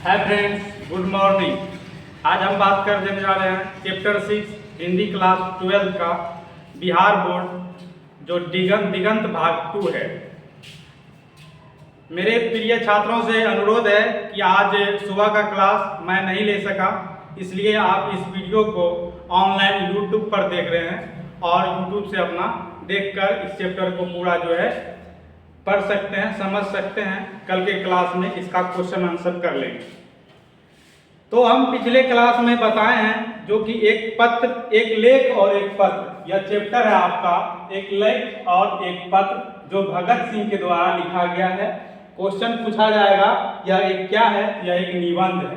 Hi friends, good morning. आज हम बात करने जा रहे हैं चैप्टर 6 हिंदी क्लास 12 का बिहार बोर्ड जो दिगंत भाग 2 है। मेरे प्रिय छात्रों से अनुरोध है कि आज सुबह का क्लास मैं नहीं ले सका, इसलिए आप इस वीडियो को ऑनलाइन यूट्यूब पर देख रहे हैं और यूट्यूब से अपना देखकर इस चैप्टर को पूरा जो है पढ़ सकते हैं, समझ सकते हैं। कल के क्लास में इसका क्वेश्चन आंसर कर लेंगे। तो हम पिछले क्लास में बताए हैं जो कि एक पत्र, एक लेख और एक पत्र, यह चैप्टर है आपका एक लेख और एक पत्र जो भगत सिंह के द्वारा लिखा गया है। क्वेश्चन पूछा जाएगा यह एक क्या है, यह एक निबंध है।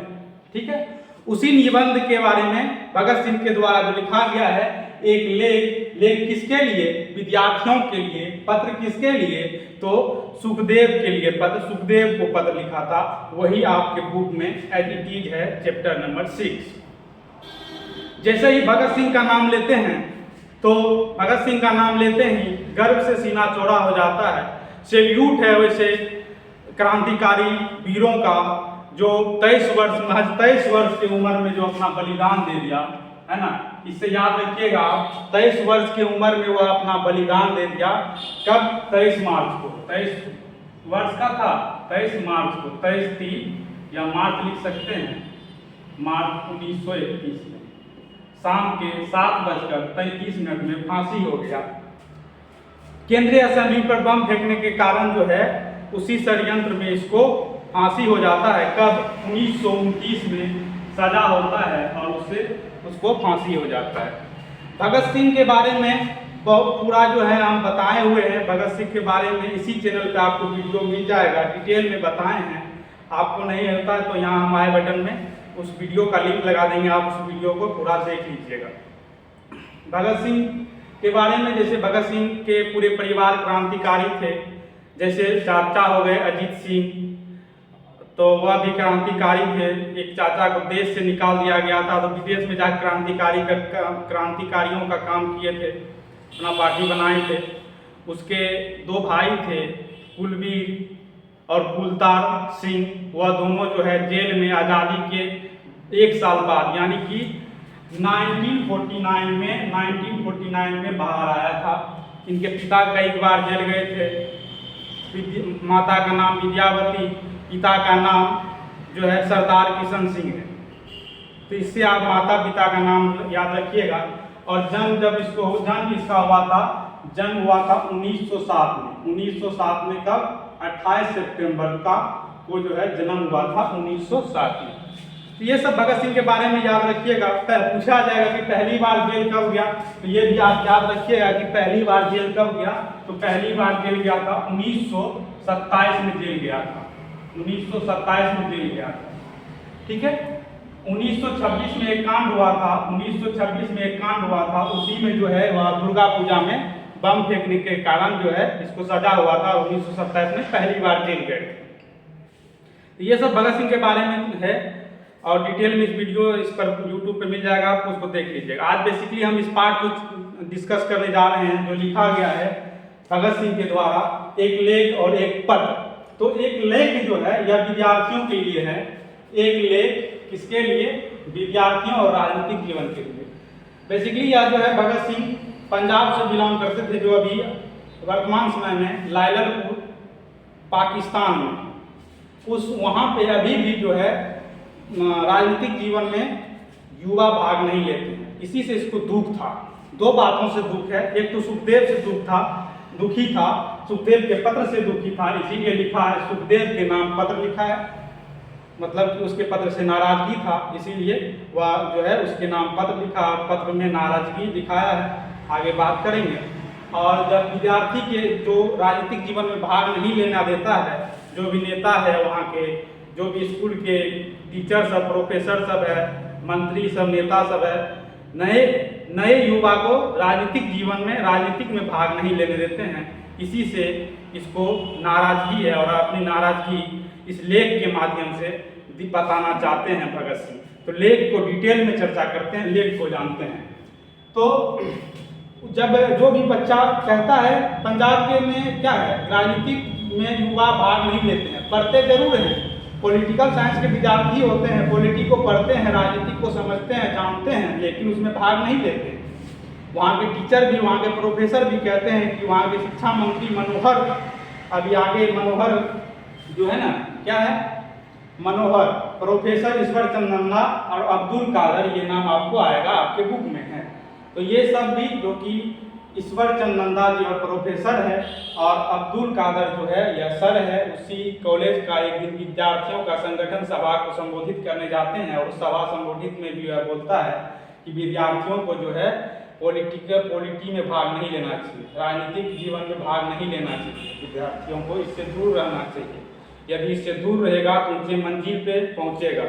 ठीक है, उसी निबंध के बारे में भगत सिंह के द्वारा जो लिखा गया है एक लेख किसके लिए? विद्यार्थियों के लिए। पत्र किसके लिए? तो सुखदेव के लिए पत्र, सुखदेव को पत्र लिखा था, वही आपके बुक में एज इट इज है चैप्टर नंबर 6। जैसे ही भगत सिंह का नाम लेते हैं तो भगत सिंह का नाम लेते ही गर्व से सीना चौड़ा हो जाता है। सैल्यूट है वैसे क्रांतिकारी वीरों का जो 23 वर्ष की उम्र में जो अपना बलिदान दे दिया है ना। इससे याद रखिएगा आप, 23 वर्ष की उम्र में वह अपना बलिदान दे दिया। कब? 23 मार्च को। 23 वर्ष का था, 23 मार्च को, 23 या मार्च लिख सकते हैं, मार्च 1921 में शाम के 7:33 में फांसी हो गया। केंद्रीय असेंबली पर बम फेंकने के कारण जो है उसी षड्यंत्र में इसको फांसी हो जाता है। कब? 1929 में सजा होता है और उसको फांसी हो जाता है। भगत सिंह के बारे में पूरा जो है हम बताए हुए हैं। भगत सिंह के बारे में इसी चैनल पे आपको वीडियो मिल जाएगा, डिटेल में बताए हैं। आपको नहीं होता है तो यहाँ हम आई बटन में उस वीडियो का लिंक लगा देंगे, आप उस वीडियो को पूरा देख लीजिएगा। भगत सिंह के बारे में, जैसे भगत सिंह के पूरे परिवार क्रांतिकारी थे। जैसे चाचा हो गए अजीत सिंह, तो वह भी क्रांतिकारी थे। एक चाचा को देश से निकाल दिया गया था तो विदेश में जाकर क्रांतिकारियों का काम किए थे, अपना पार्टी बनाए थे। उसके 2 भाई थे, कुलवीर और कुलतार सिंह। वह दोनों जो है जेल में आज़ादी के 1 साल बाद यानी कि 1949 में बाहर आया था। इनके पिता कई बार जेल गए थे। माता का नाम विद्यावती, पिता का नाम जो है सरदार किशन सिंह है। तो इससे आप माता पिता का नाम याद रखिएगा। और जन्म इसका हुआ था, जन्म हुआ था 1907 में। 1907 में कब? 28 सितंबर का वो जो है जन्म हुआ था 1907 में। तो ये सब भगत सिंह के बारे में याद रखिएगा। पूछा जाएगा कि पहली बार जेल कब गया, तो ये भी आप याद रखिएगा कि पहली बार जेल कब गया। तो पहली बार जेल गया था 1927 में जेल गया था। 1927 में जेल गया था। ठीक है, 1926 में एक कांड हुआ था। 1926 में एक कांड हुआ था, उसी में जो है वह दुर्गा पूजा में बम फेंकने के कारण जो है इसको सजा हुआ था। 1927 में पहली बार जेल गए। तो ये सब भगत सिंह के बारे में है और डिटेल में इस वीडियो इस पर यूट्यूब पे मिल जाएगा, आपको उसको देख लीजिएगा। आज बेसिकली हम इस पार्ट को डिस्कस करने जा रहे हैं जो लिखा गया है भगत सिंह के द्वारा एक लेख और एक पत्र। तो एक लेख जो है यह विद्यार्थियों के लिए है। एक लेख किसके लिए? विद्यार्थियों और राजनीतिक जीवन के लिए। बेसिकली यह जो है भगत सिंह पंजाब से बिलोंग करते थे, जो अभी वर्तमान समय में लायलपुर पाकिस्तान में, उस वहाँ पे अभी भी जो है राजनीतिक जीवन में युवा भाग नहीं लेते हैं। इसी से इसको दुख था। 2 बातों से दुख है। एक तो सुखदेव से दुखी था, सुखदेव के पत्र से दुखी था, इसीलिए लिखा है सुखदेव के नाम पत्र लिखा है। मतलब कि उसके पत्र से नाराजगी था, इसीलिए वह जो है उसके नाम पत्र लिखा। पत्र में नाराजगी दिखाया है, आगे बात करेंगे। और जब विद्यार्थी के जो राजनीतिक जीवन में भाग नहीं लेना देता है, जो भी नेता है वहाँ के, जो भी स्कूल के टीचर सब, प्रोफेसर सब है, मंत्री सब, नेता सब है, नए युवा को राजनीतिक जीवन में, राजनीतिक में भाग नहीं लेने देते हैं। इसी से इसको नाराजगी है और अपनी नाराजगी इस लेख के माध्यम से बताना चाहते हैं भगत सिंह। तो लेख को डिटेल में चर्चा करते हैं, लेख को जानते हैं। तो जब जो भी बच्चा कहता है पंजाब के में क्या है, राजनीतिक में युवा भाग नहीं लेते हैं, पढ़ते जरूर हैं, पॉलिटिकल साइंस के विद्यार्थी होते हैं, पॉलिटी को पढ़ते हैं, राजनीति को समझते हैं, जानते हैं, लेकिन उसमें भाग नहीं लेते। वहाँ के टीचर भी, वहाँ के प्रोफेसर भी कहते हैं कि वहाँ के शिक्षा मंत्री मनोहर, अभी आगे मनोहर जो है ना, क्या है, मनोहर, प्रोफेसर ईश्वर चंद नंदा और अब्दुल कादर, ये नाम आपको आएगा, आपके बुक में है। तो ये सब भी जो कि ईश्वर चंद नंदा जी और प्रोफेसर है, और अब्दुल कादर जो है यह सर है, उसी कॉलेज का एक दिन विद्यार्थियों का संगठन सभा को संबोधित करने जाते हैं, और उस सभा संबोधित में भी वह बोलता है कि विद्यार्थियों को जो है पॉलिटी में भाग नहीं लेना चाहिए, राजनीतिक जीवन में भाग नहीं लेना चाहिए, विद्यार्थियों को इससे दूर रहना चाहिए। यदि इससे दूर रहेगा तो ऊंचे मंजिल पे पहुंचेगा।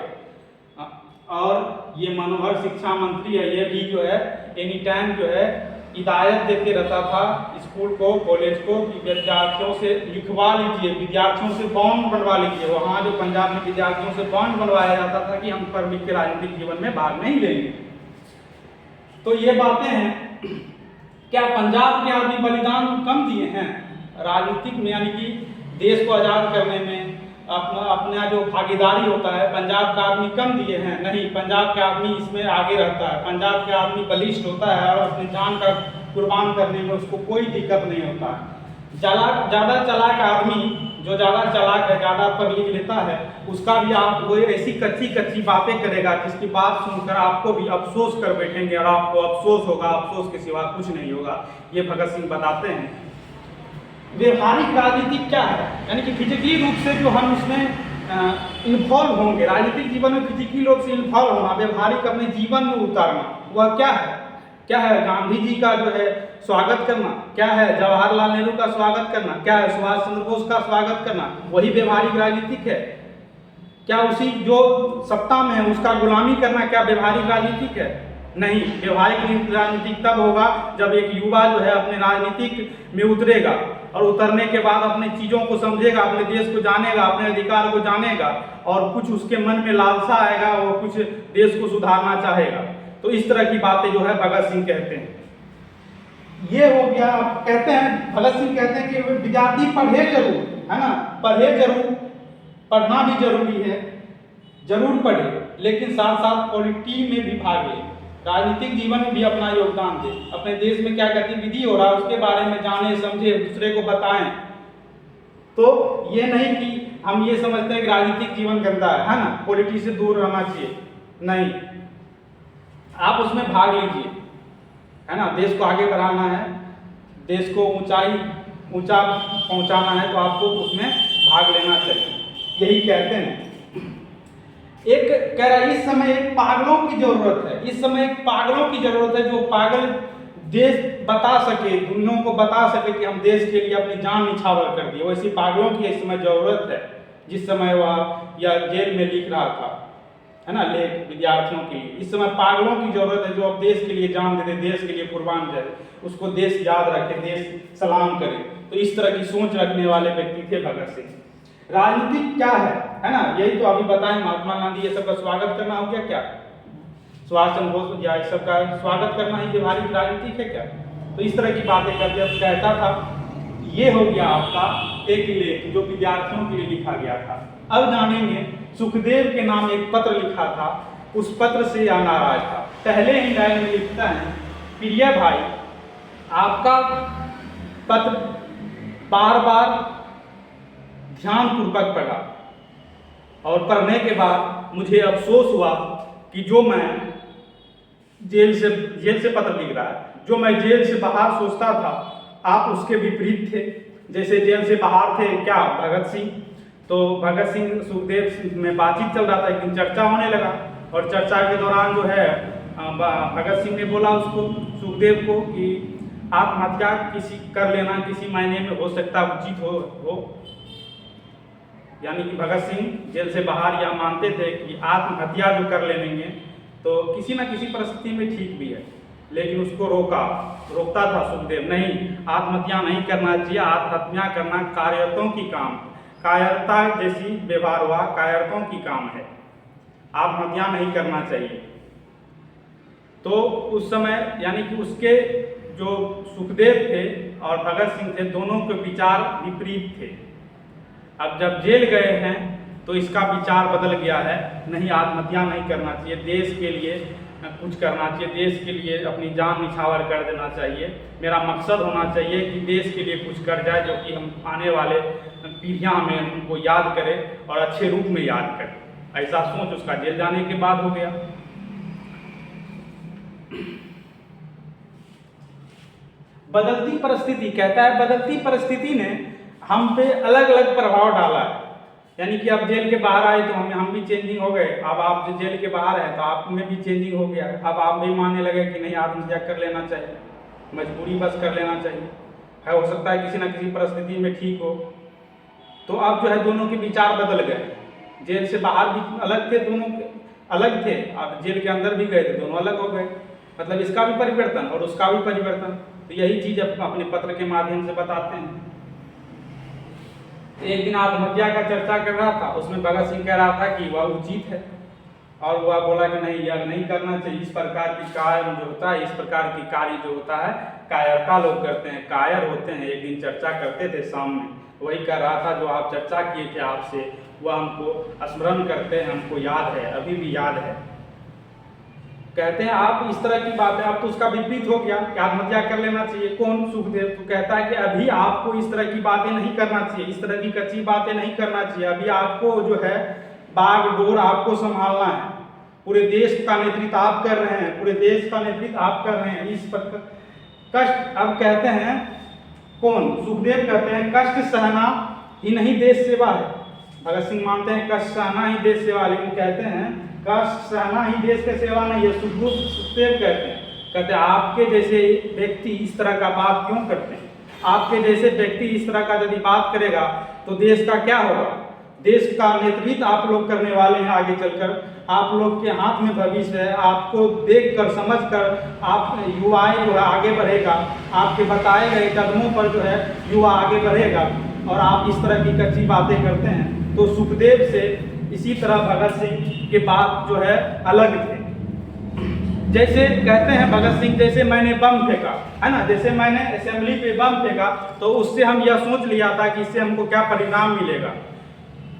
और ये मनोहर शिक्षा मंत्री है, ये भी जो है एनी टाइम जो है हिदायत देते रहता था स्कूल को, कॉलेज को कि विद्यार्थियों से लिखवा लीजिए, विद्यार्थियों से बॉन्ड बनवा लीजिए। वहाँ जो पंजाब में विद्यार्थियों से बॉन्ड बनवाया जाता था कि हम पढ़ लिख के राजनीतिक जीवन में भाग नहीं लेंगे। तो ये बातें हैं। क्या पंजाब के आदमी बलिदान कम दिए हैं राजनीतिक में, यानी कि देश को आज़ाद करने में अपना जो भागीदारी होता है, पंजाब का आदमी कम दिए हैं? नहीं, पंजाब के आदमी इसमें आगे रहता है। पंजाब के आदमी बलिष्ठ होता है और अपनी जान का कुर्बान करने में उसको कोई दिक्कत नहीं होता है। ज़्यादा चालाक आदमी, जो ज़्यादा चालाक है, ज़्यादा पढ़ लिख लेता है, उसका भी आप वो ऐसी कच्ची बातें करेगा जिसकी बात सुनकर आपको भी अफसोस कर बैठेंगे, और आपको अफसोस होगा, अफसोस के सिवा कुछ नहीं होगा। ये भगत सिंह बताते हैं। व्यवहारिक राजनीति क्या है, यानी कि फिजिकली रूप से जो हम उसमें इन्वॉल्व होंगे, राजनीतिक जीवन में फिजिकली रूप से इन्वॉल्व होना, व्यवहारिक अपने जीवन में उतारना, वह क्या है? क्या है? गांधी जी का जो है स्वागत करना, क्या है? जवाहरलाल नेहरू का स्वागत करना, क्या है? सुभाष चंद्र बोस का स्वागत करना, वही व्यवहारिक राजनीतिक है? क्या उसी जो सत्ता में है उसका गुलामी करना क्या व्यवहारिक राजनीतिक है? नहीं। व्यवहारिक राजनीतिक तब होगा जब एक युवा जो है अपने राजनीतिक में उतरेगा, और उतरने के बाद अपनी चीज़ों को समझेगा, अपने देश को जानेगा, अपने अधिकार को जानेगा, और कुछ उसके मन में लालसा आएगा, वो कुछ देश को सुधारना चाहेगा। तो इस तरह की बातें जो है भगत सिंह कहते हैं। ये हो गया। कहते हैं, भगत सिंह कहते हैं कि विद्यार्थी पढ़े जरूर, है ना, पढ़े जरूर, पढ़ना भी जरूरी है, जरूर पढ़े, लेकिन साथ साथ पॉलिटी में भी भाग ले, राजनीतिक जीवन में भी अपना योगदान दे, अपने देश में क्या गतिविधि हो रहा है उसके बारे में जाने, समझे, दूसरे को बताएं। तो ये नहीं कि हम ये समझते हैं कि राजनीतिक जीवन गंदा है ना, पॉलिटी से दूर रहना चाहिए। नहीं, आप उसमें भाग लीजिए, है ना। देश को आगे बढ़ाना है, देश को ऊंचा पहुंचाना है, तो आपको उसमें भाग लेना चाहिए। यही कहते हैं। एक कह रहा है इस समय एक पागलों की जरूरत है, इस समय एक पागलों की जरूरत है जो पागल देश बता सके, दुनिया को बता सके कि हम देश के लिए अपनी जान निछावर कर दिए। वैसी पागलों की इस समय जरूरत है। जिस समय वह या जेल में लिख रहा था, है ना, लेख विद्यार्थियों के लिए, इस समय पागलों की जरूरत है जो अब देश के लिए जान दे दे, देश के लिए कुर्बान जाए, उसको देश याद रखे, देश सलाम करे। तो इस तरह की सोच रखने वाले व्यक्ति थे भगत सिंह। राजनीति क्या है ना, यही तो अभी बताएं। महात्मा गांधी ये सब का स्वागत करना हो गया क्या? सुभाष चंद्र बोस या इस सब का स्वागत करना ही व्यवहारिक राजनीति है क्या? तो इस तरह की बातें करते कहता था। ये हो गया आपका एक लेख जो विद्यार्थियों के लिए लिखा गया था। अब जानेंगे सुखदेव के नाम एक पत्र लिखा था, उस पत्र से यह नाराज था। पहले ही लाइन में लिखता है, प्रिय भाई, आपका पत्र बार बार ध्यानपूर्वक पढ़ा, और पढ़ने के बाद मुझे अफसोस हुआ कि जो मैं जेल से पत्र लिख रहा है, जो मैं जेल से बाहर सोचता था, आप उसके विपरीत थे। जैसे जेल से बाहर थे क्या भगत सिंह, तो भगत सिंह सुखदेव में बातचीत चल रहा था, एक दिन चर्चा होने लगा, और चर्चा के दौरान जो है भगत सिंह ने बोला उसको, सुखदेव को, कि आत्महत्या किसी कर लेना किसी मायने में हो सकता उचित हो। यानी कि भगत सिंह जेल से बाहर यह मानते थे कि आत्महत्या जो कर लेंगे तो किसी न किसी परिस्थिति में ठीक भी है, लेकिन उसको रोकता था सुखदेव। नहीं, आत्महत्या नहीं करना चाहिए, आत्महत्या करना कायरतों की काम, कायरता जैसी व्यवहार हुआ, कायरतों की काम है, आत्महत्या नहीं करना चाहिए। तो उस समय यानी कि उसके जो सुखदेव थे और भगत सिंह थे, दोनों के विचार विपरीत थे। अब जब जेल गए हैं तो इसका विचार बदल गया है। नहीं, आत्महत्या नहीं करना चाहिए, देश के लिए कुछ करना चाहिए, देश के लिए अपनी जान निछावर कर देना चाहिए। मेरा मकसद होना चाहिए कि देश के लिए कुछ कर जाए, जो कि हम आने वाले पीढ़ियाँ हमें उनको याद करें और अच्छे रूप में याद करें। ऐसा सोच उसका जेल जाने के बाद हो गया। बदलती परिस्थिति, कहता है बदलती परिस्थिति ने हम पे अलग अलग प्रभाव डाला है। यानी कि अब जेल के बाहर आए तो हम भी चेंजिंग हो गए। अब आप जो जेल के बाहर हैं तो आप में भी चेंजिंग हो गया है। अब आप भी मानने लगे कि नहीं, आत्महत्या कर लेना चाहिए, मजबूरी बस कर लेना चाहिए है। हो सकता है किसी न किसी परिस्थिति में ठीक हो। तो अब जो है दोनों के विचार बदल गए। जेल से बाहर भी अलग थे, दोनों अलग थे, अब जेल के अंदर भी गए थे, दोनों अलग हो गए। मतलब इसका भी परिवर्तन और उसका भी परिवर्तन। तो यही चीज़ अपने पत्र के माध्यम से बताते हैं। एक दिन आत्महत्या का चर्चा कर रहा था, उसमें भगत सिंह कह रहा था कि वह उचित है, और वह बोला कि नहीं, यह नहीं करना चाहिए। इस प्रकार की कार्य जो होता है, इस प्रकार की कार्य जो होता है, कायरता लोग करते हैं, कायर होते हैं। एक दिन चर्चा करते थे सामने, वही कर रहा था जो आप चर्चा किए थे आपसे, वह हमको स्मरण करते हैं, हमको याद है, अभी भी याद है। कहते हैं आप इस तरह की बातें, अब तो उसका विपरीत हो गया कि आत्महत्या कर लेना चाहिए। कौन? सुखदेव। तो कहता है कि अभी आपको इस तरह की बातें नहीं करना चाहिए, इस तरह की कच्ची बातें नहीं करना चाहिए। अभी आपको जो है बागडोर आपको संभालना है। पूरे देश का नेतृत्व आप कर रहे हैं, पूरे देश का नेतृत्व आप कर रहे हैं। इस पर कष्ट, अब कहते हैं कौन? सुखदेव कहते हैं कष्ट सहना ही नहीं देश सेवा है। भगत सिंह मानते हैं कष्ट सहना ही देश सेवा, लेकिन कहते हैं कष्ट सहना ही देश की सेवा नहीं है। सुखदेव कहते हैं आपके जैसे व्यक्ति इस तरह का बात क्यों करते हैं? आपके जैसे व्यक्ति इस तरह का यदि बात करेगा तो देश का क्या होगा? देश का नेतृत्व आप लोग करने वाले हैं आगे चलकर। आप लोग के हाथ में भविष्य है। आपको देखकर समझकर आप युवाएं जो है आगे बढ़ेगा। आपके बताए गए कदमों पर जो है युवा आगे बढ़ेगा, और आप इस तरह की कच्ची बातें करते हैं। तो सुखदेव से इसी तरह भगत सिंह के बात जो है अलग थे। जैसे कहते हैं भगत सिंह, जैसे मैंने बम फेंका है ना, जैसे मैंने असेंबली पे बम फेंका तो उससे हम यह सोच लिया था कि इससे हमको क्या परिणाम मिलेगा,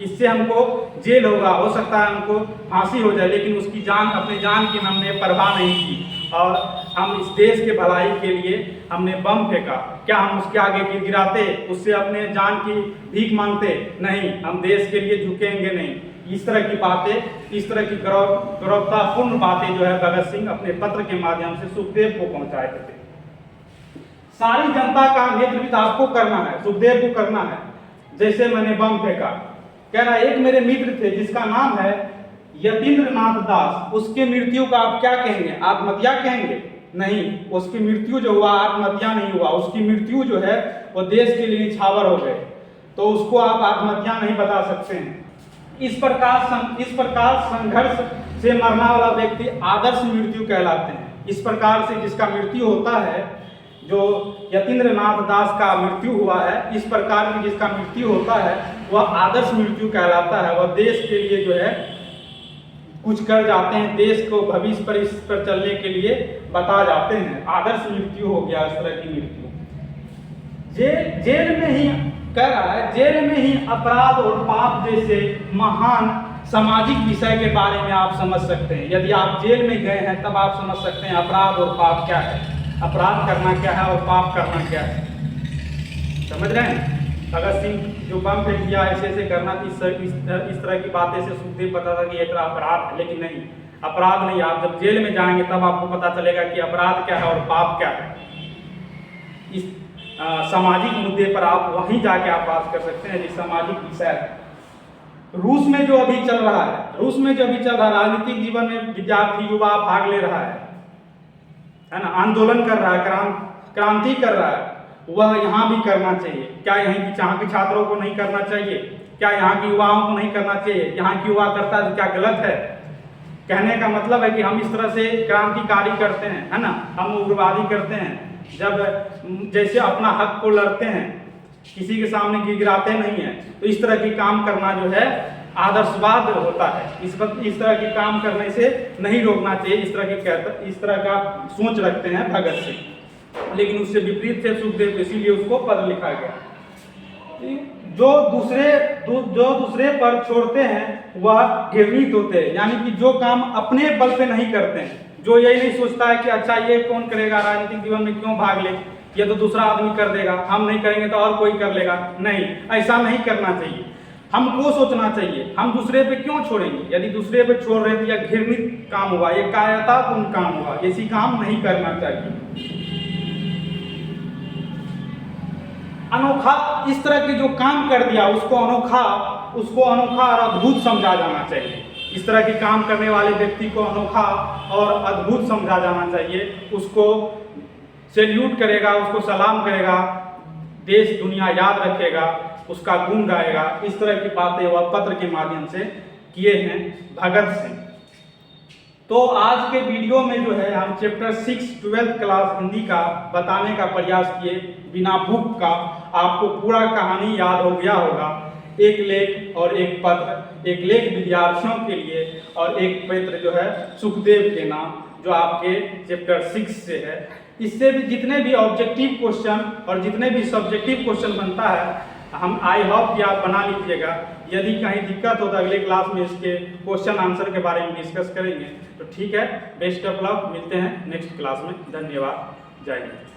इससे हमको जेल होगा, हो सकता है हमको फांसी हो जाए, लेकिन उसकी जान, अपनी जान की हमने परवाह नहीं की, और हम इस देश के भलाई के लिए हमने बम फेंका। क्या हम उसके आगे गिराते, उससे अपने जान की भीख मांगते? नहीं, हम देश के लिए झुकेंगे नहीं। इस तरह की बातें, इस तरह की गौरवतापूर्ण बातें जो है भगत सिंह अपने पत्र के माध्यम से सुखदेव को पहुंचाए थे। सारी जनता का नेतृत्व आपको करना है, सुखदेव को करना है। जैसे मैंने बम फेंका, कह रहा एक मेरे मित्र थे जिसका नाम है यतीन्द्र नाथ दास, उसके मृत्यु का आप क्या कहेंगे? आत्महत्या कहेंगे? नहीं, उसकी मृत्यु जो हुआ आत्महत्या नहीं हुआ, उसकी मृत्यु जो है वो देश के लिए निछावर हो गए, तो उसको आप आत्महत्या नहीं बता सकते हैं। इस प्रकार संघर्ष से मरने वाला व्यक्ति आदर्श मृत्यु कहलाते हैं। इस प्रकार से जिसका मृत्यु होता है, जो यतीन्द्र नाथ दास का मृत्यु हुआ है, इस प्रकार की जिसका मृत्यु होता है वह आदर्श मृत्यु कहलाता है। वह देश के लिए जो है कुछ कर जाते हैं, देश को भविष्य पर इस पर चलने के लिए बता जाते हैं। आदर्श मृत्यु हो गया इस तरह की मृत्यु। जेल में ही कह रहा है, जेल में ही अपराध और पाप जैसे महान सामाजिक विषय के बारे में आप समझ सकते हैं। यदि आप जेल में गए हैं तब आप समझ सकते हैं अपराध और पाप क्या है, अपराध करना क्या है और पाप करना क्या है। समझ रहे हैं? भगत सिंह जो बम फेंक दिया, ऐसे ऐसे करना, इस तरह की बातें से सुखदेव पता था कि एक अपराध है, लेकिन नहीं, अपराध नहीं। आप जब जेल में जाएंगे तब आपको पता चलेगा कि अपराध क्या है और पाप क्या है। इस सामाजिक मुद्दे पर आप वहीं जाके आप बात कर सकते हैं, जिस सामाजिक विषय है। रूस में जो अभी चल रहा है, रूस में जो अभी चल रहा है, राजनीतिक जीवन में विद्यार्थी युवा भाग ले रहा है ना, आंदोलन कर रहा है, क्रांति कर रहा है, वह यहाँ भी करना चाहिए। क्या यहाँ के छात्रों को नहीं करना चाहिए? क्या यहाँ के युवाओं को नहीं करना चाहिए? यहाँ की युवा करता है तो क्या गलत है? कहने का मतलब है कि हम इस तरह से क्रांतिकारी करते हैं, है ना, हम उग्रवादी करते हैं। जब जैसे अपना हक को लड़ते हैं, किसी के सामने गिराते नहीं हैं, तो इस तरह की काम करना जो है आदर्शवाद होता है। इस तरह के काम करने से नहीं रोकना चाहिए। इस तरह का सोच रखते हैं भगत सिंह, लेकिन उससे विपरीत थे सुखदेव, इसीलिए उसको पद लिखा गया। जो दूसरे पर छोड़ते हैं वह घृणित होते हैं, यानी कि जो काम अपने बल पे नहीं करते हैं, जो यही नहीं सोचता है कि अच्छा ये कौन करेगा, राजनीतिक जीवन में क्यों भाग ले, ये तो दूसरा आदमी कर देगा, हम नहीं करेंगे तो और कोई कर लेगा। नहीं, ऐसा नहीं करना चाहिए। हमको सोचना चाहिए हम दूसरे पे क्यों छोड़ेंगे। यदि दूसरे पे छोड़ रहे तो यह घृणित काम हुआ, ये कायरतापूर्ण काम हुआ, ऐसी काम नहीं करना चाहिए। अनोखा, इस तरह के जो काम कर दिया उसको अनोखा और अद्भुत समझा जाना चाहिए। इस तरह के काम करने वाले व्यक्ति को अनोखा और अद्भुत समझा जाना चाहिए। उसको सैल्यूट करेगा, उसको सलाम करेगा, देश दुनिया याद रखेगा, उसका गुण गाएगा। इस तरह की बातें वह पत्र के माध्यम से किए हैं भगत सिंह। तो आज के वीडियो में जो है हम चैप्टर 6 12th क्लास हिंदी का बताने का प्रयास किए बिना बुक का। आपको पूरा कहानी याद हो गया होगा। एक लेख और एक पत्र, एक लेख विद्यार्थियों के लिए और एक पत्र जो है सुखदेव के नाम, जो आपके चैप्टर 6 से है। इससे भी जितने भी ऑब्जेक्टिव क्वेश्चन और जितने भी सब्जेक्टिव क्वेश्चन बनता है, हम आई होप कि आप बना लीजिएगा। यदि कहीं दिक्कत हो तो अगले क्लास में इसके क्वेश्चन आंसर के बारे में डिस्कस करेंगे। तो ठीक है, बेस्ट ऑफ लक, मिलते हैं नेक्स्ट क्लास में। धन्यवाद, जय हिंद।